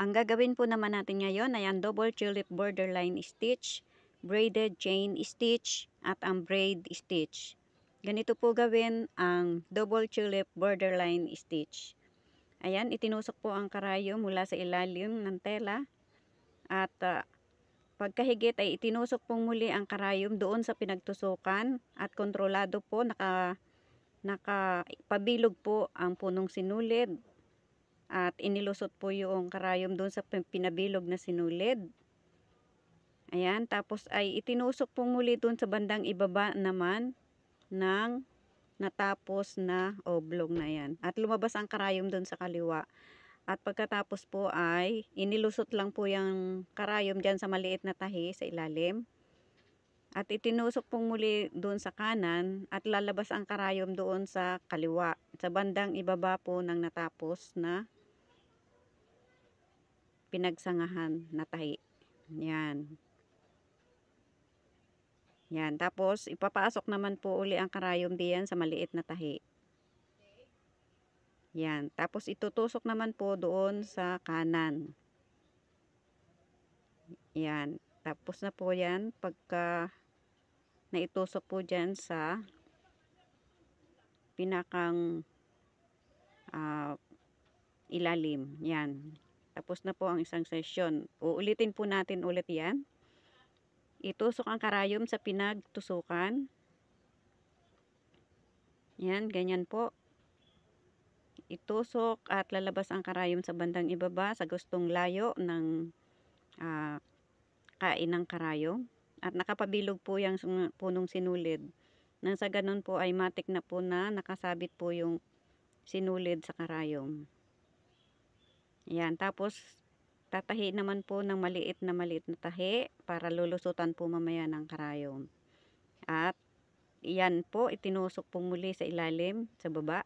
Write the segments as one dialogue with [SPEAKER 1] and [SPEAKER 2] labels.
[SPEAKER 1] Ang gagawin po naman natin ngayon ay ang double tulip borderline stitch, braided chain stitch, at ang braid stitch. Ganito po gawin ang double tulip borderline stitch. Ayan, itinusok po ang karayom mula sa ilalim ng tela at pagkahigit ay itinusok pong muli ang karayom doon sa pinagtusukan at kontrolado po nakapabilog po ang punong sinulid at inilusot po yung karayom doon sa pinabilog na sinulid. Ayan, tapos ay itinusok po muli doon sa bandang ibaba naman ng natapos na oblong na yan. At lumabas ang karayom doon sa kaliwa. At pagkatapos po ay inilusot lang po yung karayom dyan sa maliit na tahi sa ilalim. At itinusok po muli doon sa kanan at lalabas ang karayom doon sa kaliwa. Sa bandang ibaba po ng natapos na pinagsangahan na tahi. Yan. Yan. Tapos ipapasok naman po uli ang karayom diyan sa maliit na tahi. Yan. Tapos itutusok naman po doon sa kanan. Yan. Tapos na po yan pagka naitusok po dyan sa pinakang ilalim. Yan. Tapos na po ang isang session. Uulitin po natin ulit yan. Itusok ang karayom sa pinagtusukan. Yan, ganyan po. Itusok at lalabas ang karayom sa bandang ibaba sa gustong layo ng kain ng karayom. At nakapabilog po yung punong sinulid. Nang sa ganun po ay matik na po na nakasabit po yung sinulid sa karayom. Yan, tapos tatahi naman po ng maliit na tahi para lulusutan po mamaya ng karayom. At yan po, itinusok po muli sa ilalim, sa baba.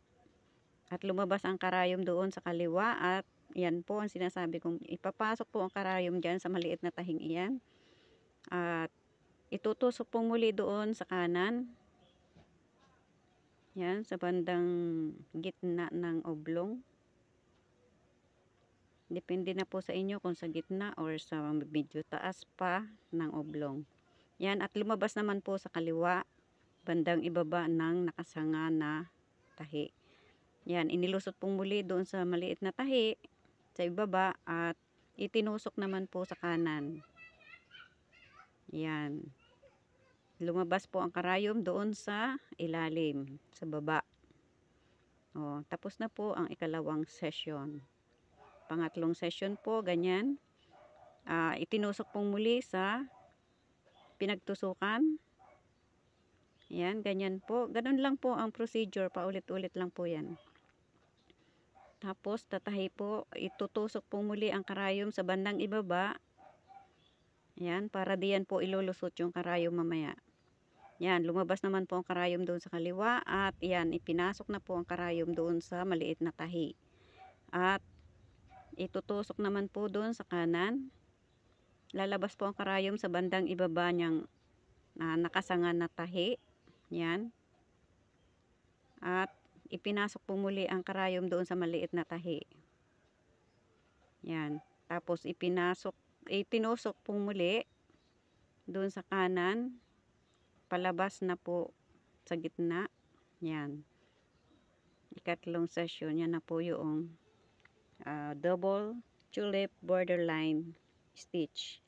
[SPEAKER 1] At lumabas ang karayom doon sa kaliwa at yan po ang sinasabi kong ipapasok po ang karayom dyan sa maliit na tahing iyan. At itutusok po muli doon sa kanan. Yan, sa bandang gitna ng oblong. Depende na po sa inyo kung sa gitna or sa medyo taas pa ng oblong. Yan, at lumabas naman po sa kaliwa, bandang ibaba ng nakasanga na tahi. Yan, inilusot pong muli doon sa maliit na tahi, sa ibaba, at itinusok naman po sa kanan. Yan. Lumabas po ang karayom doon sa ilalim, sa baba. O, tapos na po ang ikalawang session. Pangatlong session po, ganyan. Itinusok pong muli sa pinagtusukan. Yan, ganyan po. Ganun lang po ang procedure. Paulit-ulit lang po yan. Tapos, tatahi po. Itutusok pong muli ang karayom sa bandang ibaba. Yan, para diyan po ilulusot yung karayom mamaya. Yan, lumabas naman po ang karayom doon sa kaliwa. At yan, ipinasok na po ang karayom doon sa maliit na tahi. At itutusok naman po doon sa kanan. Lalabas po ang karayom sa bandang ibaba niyang nakasanga na tahi. Yan. At ipinasok po muli ang karayom doon sa maliit na tahi. Yan. Tapos itinusok po muli doon sa kanan. Palabas na po sa gitna. Yan. Ikatlong session. Yan na po yung double tulip borderline stitch.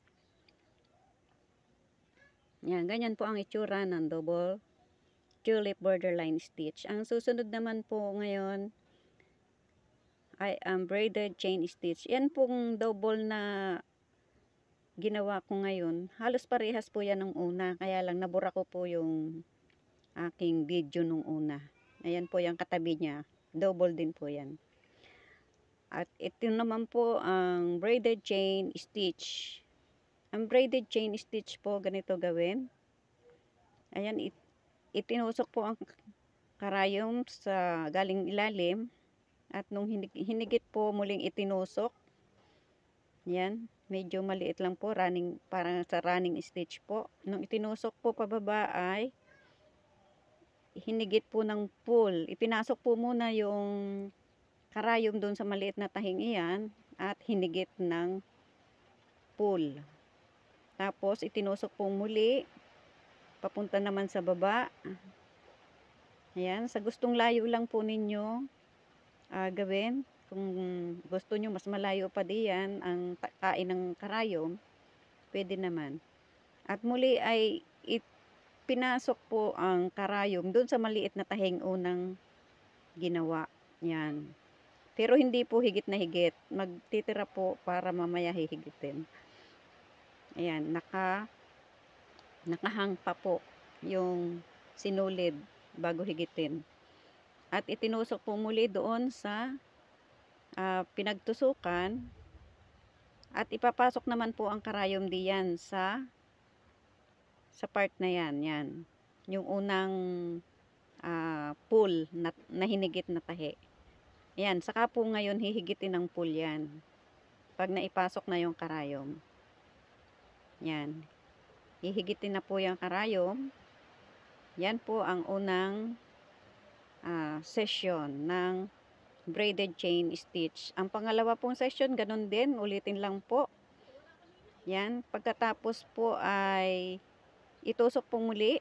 [SPEAKER 1] Yan, ganyan po ang itsura ng double tulip borderline stitch. Ang susunod naman po ngayon ay ang braided chain stitch. Yan pong double na ginawa ko ngayon. Halos parehas po yan nung una. Kaya lang nabura ko po yung aking video nung una. Ayan po yung katabi niya. Double din po yan. At ito naman po ang braided chain stitch. Ang braided chain stitch po ganito gawin. Ayan, itinusok po ang karayom sa galing ilalim. At nung hinigit po muling itinusok. Yan, medyo maliit lang po, parang sa running stitch po. Nung itinusok po pababa ay hinigit po ng pull. Ipinasok po muna yung karayom doon sa maliit na tahing iyan at hinigit ng pull. Tapos itinusok po muli papunta naman sa baba. Ayan, sa gustong layo lang po ninyo gawin. Kung gusto nyo mas malayo pa diyan ang kain ng karayom, pwede naman. At muli ay pinasok po ang karayom doon sa maliit na taheng unang ginawa. Yan. Pero hindi po higit na higit. Magtitira po para mamaya hihigitin. Ayan, nakahang pa po yung sinulid bago higitin. At itinusok po muli doon sa pinagtusukan at ipapasok naman po ang karayom diyan sa part na yan. Yan. Yung unang pull na hinigit na tahe. Ayan. Saka po ngayon hihigitin ng pull yan. Pag naipasok na yung karayom. Yan. Hihigitin na po yung karayom. Yan po ang unang session ng braided chain stitch. Ang pangalawa pong session, ganun din. Ulitin lang po. Yan. Pagkatapos po ay itusok po muli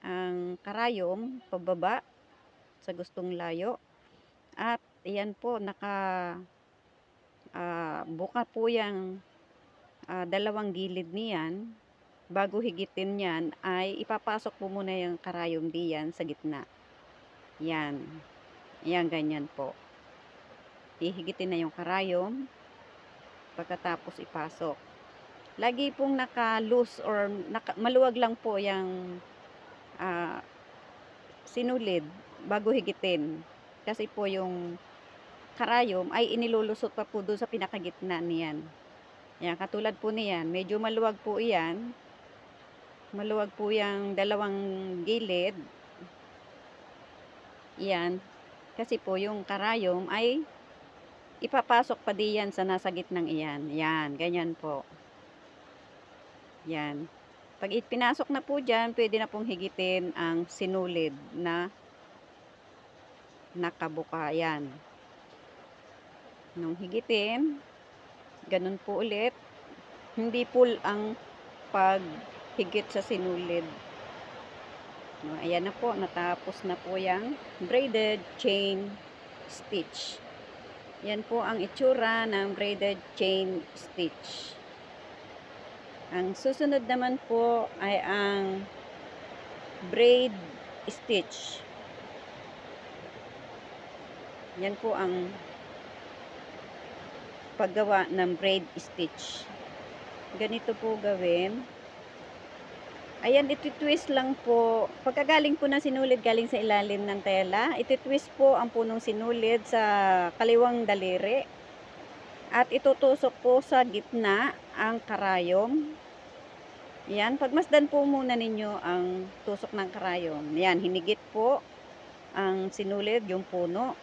[SPEAKER 1] ang karayom pababa sa gustong layo. At yan po, buka po yung dalawang gilid niyan. Bago higitin yan, ay ipapasok po muna yung karayom diyan sa gitna. Yan. Yan, ganyan po. Hihigitin na yung karayom. Pagkatapos ipasok. Lagi pong naka-loose or maluwag lang po yung sinulid bago higitin. Kasi po yung karayom ay inilulusot pa po doon sa pinakagitna niyan. Yan, katulad po niyan. Medyo maluwag po iyan. Maluwag po yung dalawang gilid. Yan. Kasi po yung karayom ay ipapasok pa diyan sa nasa gitnang iyan. Yan, ganyan po. Yan. Pag ipinasok na po dyan, pwede na pong higitin ang sinulid na nakabuka. Yan. Nung higitin, ganun po ulit. Hindi pull ang paghigit sa sinulid. No, ayan na po, natapos na po yung braided chain stitch. Yan po ang itsura ng braided chain stitch. Ang susunod naman po ay ang braid stitch. Yan po ang paggawa ng braid stitch. Ganito po gawin. Ayan, iti-twist lang po. Pagkagaling po ng sinulid galing sa ilalim ng tela, iti-twist po ang punong sinulid sa kaliwang daliri. At itutusok po sa gitna ang karayom. Yan, pagmasdan po muna ninyo ang tusok ng karayom. Yan, hinigit po ang sinulid, yung puno.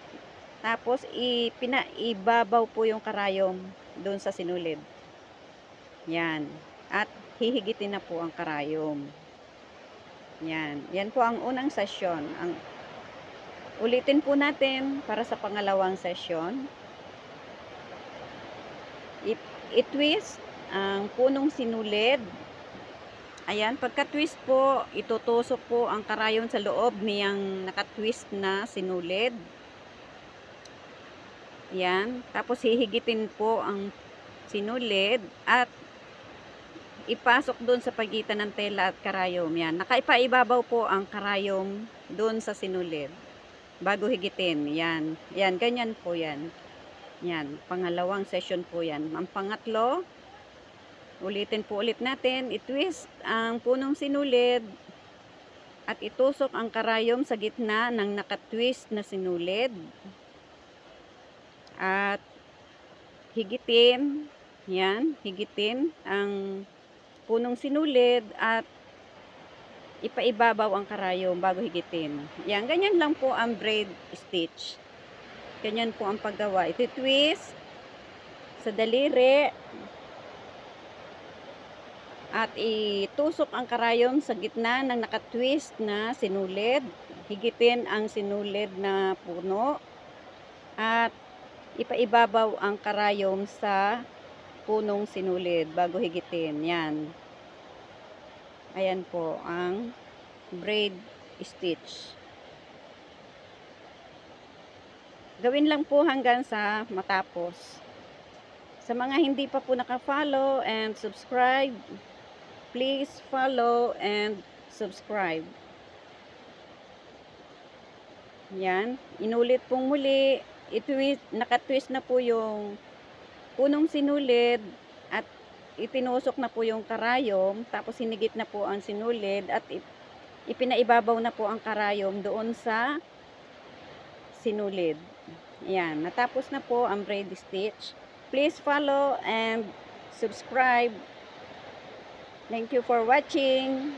[SPEAKER 1] Tapos, ibabaw po yung karayom doon sa sinulid. Yan. At hihigitin na po ang karayom. Yan. Yan po ang unang sesyon. Ulitin po natin para sa pangalawang sesyon. I-twist ang punong sinulid. Ayan, pagka-twist po, itutusok po ang karayom sa loob niyang naka-twist na sinulid. Yan. Tapos hihigitin po ang sinulid at ipasok doon sa pagitan ng tela at karayom. Yan. Nakaipababaw po ang karayom doon sa sinulid. Bago higitin. Yan. Yan. Ganyan po yan. Yan. Pangalawang session po yan. Ang pangatlo, ulitin po ulit natin. I-twist ang punong sinulid at itusok ang karayom sa gitna ng nakatwist na sinulid. At higitin. Yan. Higitin ang punong sinulid at ipaibabaw ang karayom bago higitin. Yan, ganyan lang po ang braid stitch. Ganyan po ang paggawa. Iti-twist sa daliri at itusok ang karayom sa gitna ng nakatwist na sinulid. Higitin ang sinulid na puno at ipaibabaw ang karayom sa punong sinulid bago higitin. Yan. Ayan po ang braid stitch. Gawin lang po hanggang sa matapos. Sa mga hindi pa po naka-follow and subscribe, please follow and subscribe. Yan. Inulit pong muli. Naka-twist na po yung punong sinulid at itinusok na po yung karayom. Tapos hinigit na po ang sinulid at ipinaibabaw na po ang karayom doon sa sinulid. Yan, natapos na po ang braid stitch. Please follow and subscribe. Thank you for watching.